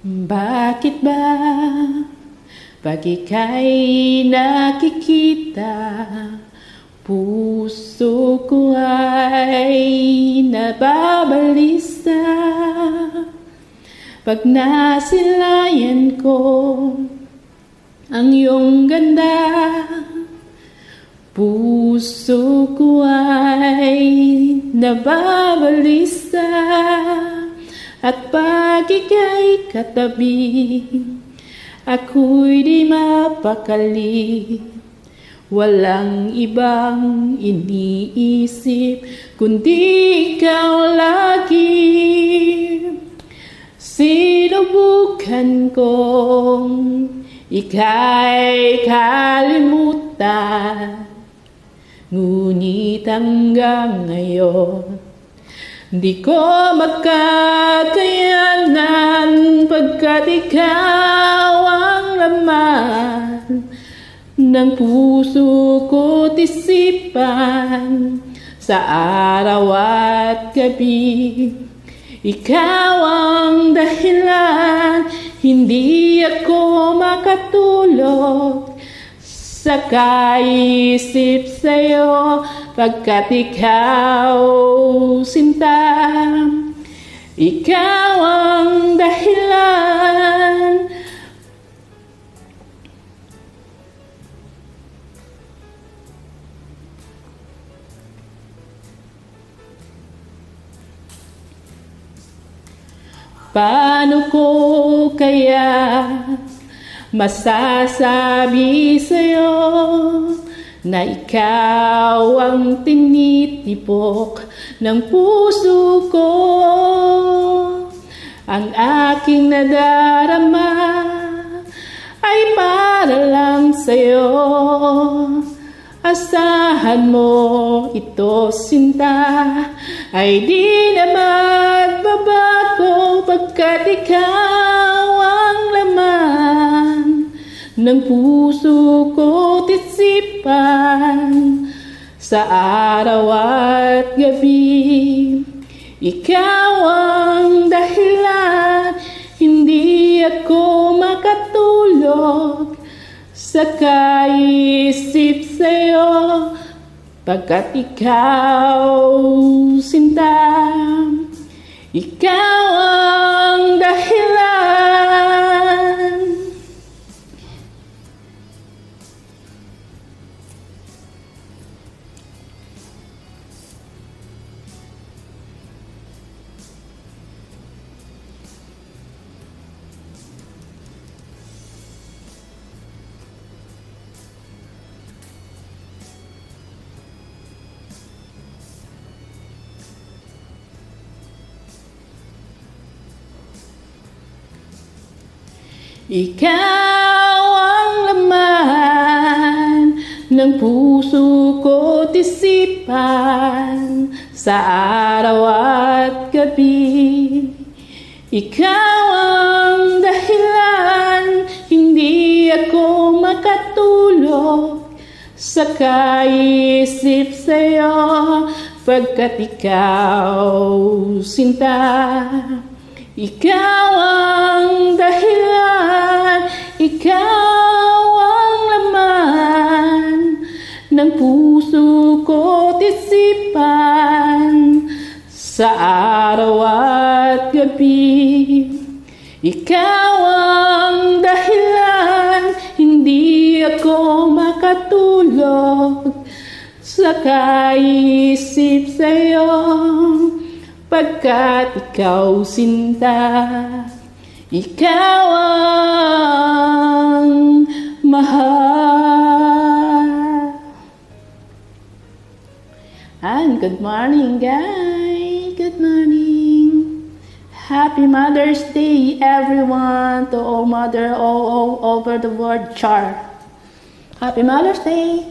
Bakit ba pag ika'y nakikita, puso ko ay nababalisa? Pag nasilayan ko ang iyong ganda, puso ko ay nababalisa. At pag ika'y katabi, ako'y di mapakali. Walang ibang iniisip kundi ikaw lagi. Sinubukan kong ika'y kalimutan, ngunit hanggang ngayon di ko makakayanan, pagkat ikaw ang laman ng puso ko't isipan sa araw at gabi. Ikaw ang dahilan, hindi ako makatulog sa kaisip sa'yo, pagkat ikaw, sinta, ikaw ang dahilan. Paano ko kaya masasabi sa'yo na ikaw ang tinitipok ng puso ko? Ang aking nadarama ay para lang sa'yo. Asahan mo ito, sinta, ay di na magbabago, pagkat ikaw ang laman ng puso ko't isipan sa araw at gabi. Ikaw ang dahilan, hindi ako makatulog sa kaisip sa'yo, pagkat ikaw, sinta, ikaw ang dahilan. Ikaw ang laman ng puso ko't isipan sa araw at gabi. Ikaw ang dahilan, hindi ako makatulog sa kaisip sa'yo, pagkat ikaw, sinta, ikaw ang dahilan, ikaw ang laman ng puso ko't isipan sa araw at gabi. Ikaw ang dahilan, hindi ako makatulog sa kaisip sa'yo, pagkat ikaw, sinta, ikaw ang mahal. And good morning, guys. Good morning. Happy Mother's Day, everyone, to all mother all over the world. Char. Happy Mother's Day.